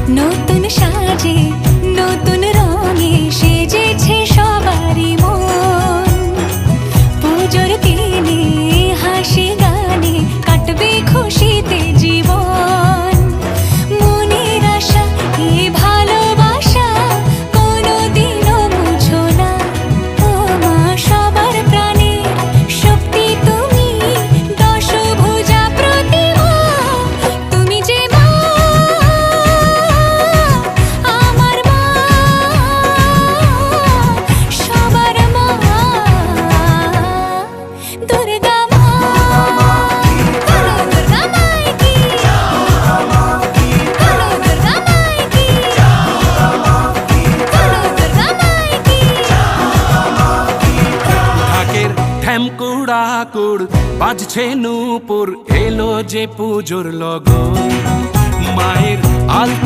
নতুন সাজে নতুন রঙে সেজেছে সবারই মন। পুজোর দিনে হাসি গানে কাটবে খুশিতে জীবন। মনের আশা এই ভালোবাসা কোনোদিনও মুছো না। ও মা সবার প্রাণের শক্তি তুমি, দশভুজা প্রতিমা। তুমি যে মা, আমার মা, সবার মা, দুর্গা মা। বলো দুর্গা মাই কি, বলো দুর্গা মাই কি, বলো দুর্গা মাই কি। ঢাকের ঠ্যামকুড়াকুড় বাজছে নূপুর, এলো যে পুজোর লগন। মায়ের আলতা